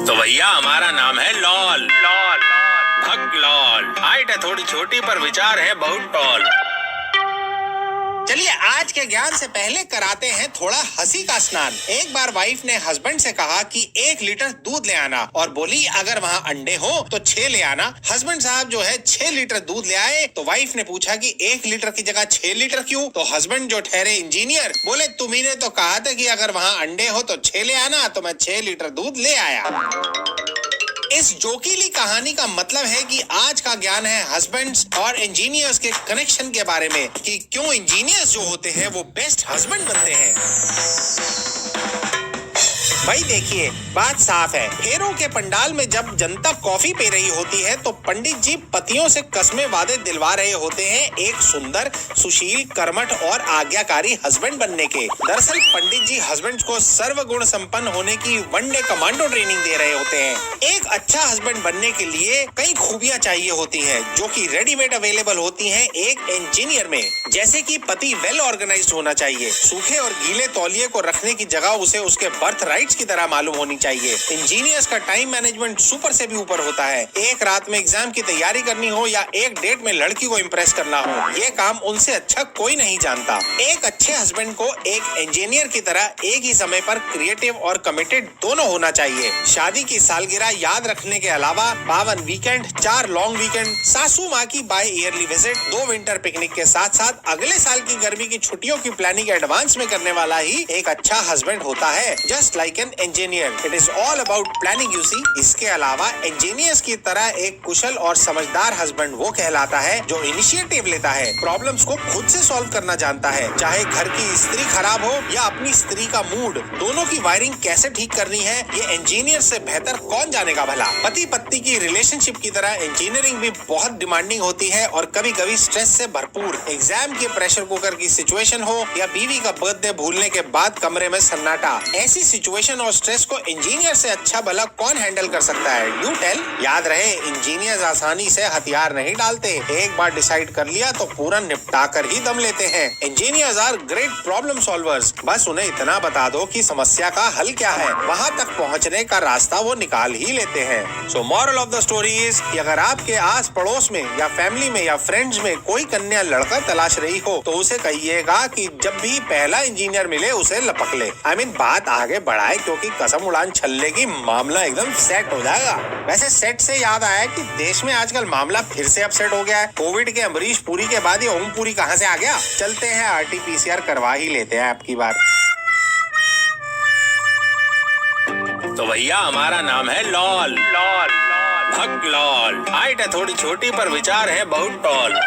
तो भैया हमारा नाम है लॉल। लॉल भग लॉल। हाइट है थोड़ी छोटी पर विचार है बहुत टॉल। चलिए आज के ज्ञान से पहले कराते हैं थोड़ा हंसी का स्नान। एक बार वाइफ ने हस्बैंड से कहा कि 1 लीटर दूध ले आना और बोली अगर वहाँ अंडे हो तो 6 ले आना। हस्बैंड साहब जो है 6 लीटर दूध ले आए तो वाइफ ने पूछा कि 1 लीटर की जगह 6 लीटर क्यों? तो हस्बैंड जो ठहरे इंजीनियर बोले तुम्ही ने तो कहा था कि अगर वहाँ अंडे हो तो 6 ले आना, तो मैं 6 लीटर दूध ले आया। इस जोकीली कहानी का मतलब है कि आज का ज्ञान है हस्बैंड्स और इंजीनियर्स के कनेक्शन के बारे में, कि क्यों इंजीनियर्स जो होते हैं वो बेस्ट हस्बैंड बनते हैं। भाई देखिए बात साफ है, फेरों के पंडाल में जब जनता कॉफी पी रही होती है तो पंडित जी पतियों से कस्में वादे दिलवा रहे होते हैं एक सुंदर, सुशील, कर्मठ और आज्ञाकारी हस्बैंड बनने के। दरअसल पंडित जी हस्बैंड को सर्वगुण संपन्न होने की वनडे कमांडो ट्रेनिंग दे रहे होते हैं। एक अच्छा हस्बैंड बनने के लिए कई खूबियां चाहिए होती हैं जो कि रेडीमेड अवेलेबल होती हैं एक इंजीनियर में। जैसे कि पति वेल ऑर्गेनाइज्ड होना चाहिए, सूखे और गीले तौलिए को रखने की जगह उसे उसके बर्थ राइट्स की तरह मालूम होनी चाहिए। इंजीनियर्स का टाइम मैनेजमेंट सुपर से भी ऊपर होता है। एक रात में एग्जाम की तैयारी करनी हो या एक डेट में लड़की को इम्प्रेस करना हो, ये काम उनसे अच्छा कोई नहीं जानता। एक अच्छे हस्बैंड को एक इंजीनियर की तरह एक ही समय पर क्रिएटिव और कमिटेड दोनों होना चाहिए। शादी की सालगिरह याद रखने के अलावा पावन वीकेंड, 4 लॉन्ग वीकेंड, सासू माँ की biyearly visit, 2 winter picnic के साथ साथ अगले साल की गर्मी की छुट्टियों की प्लानिंग एडवांस में करने वाला ही एक अच्छा हस्बैंड होता है। Just like an engineer, it is all about planning you see. इसके अलावा इंजीनियर्स की तरह एक कुशल और समझदार हस्बैंड वो कहलाता है जो इनिशिएटिव लेता है, प्रॉब्लम्स को खुद से सॉल्व करना जानता है। चाहे घर की स्त्री खराब हो या अपनी स्त्री का मूड, दोनों की वायरिंग कैसे ठीक करनी है ये इंजीनियर से बेहतर कौन जानेगा भला। पति पत्नी की रिलेशनशिप की तरह इंजीनियरिंग भी बहुत डिमांडिंग होती है और कभी कभी स्ट्रेस से भरपूर। एग्जाम के प्रेशर कुकर की सिचुएशन हो या बीवी का बर्थडे भूलने के बाद कमरे में सन्नाटा, ऐसी सिचुएशन और स्ट्रेस को इंजीनियर से अच्छा भला कौन हैंडल कर सकता है? You tell. याद रहे इंजीनियर्स आसानी से हथियार नहीं डालते, एक बार डिसाइड कर लिया तो पूरा निपटा कर ही दम लेते हैं। Engineers are great problem solvers. बस उन्हें इतना बता दो कि समस्या का हल क्या है, वहाँ तक पहुँचने का रास्ता वो निकाल ही लेते हैं। So moral of the story is कि अगर आपके आस पड़ोस में या फैमिली में या फ्रेंड्स में कोई कन्या लड़का तलाश रही हो तो उसे कहिएगा कि जब भी पहला इंजीनियर मिले उसे लपक ले। I mean, बात आगे बढ़ाए क्योंकि कसम उड़ान छल्ले की मामला एकदम सेट हो जाएगा। वैसे सेट से याद आया कि देश में आजकल मामला फिर से अपसेट हो गया है। कोविड के अमरीश पुरी के बाद ये ओम पुरी कहाँ से आ गया? चलते हैं RT-PCR करवा ही लेते हैं आपकी बार। तो भैया हमारा नाम है लॉल। लॉल भग लॉल। हाइट है थोड़ी छोटी पर विचार है बहुत टॉल।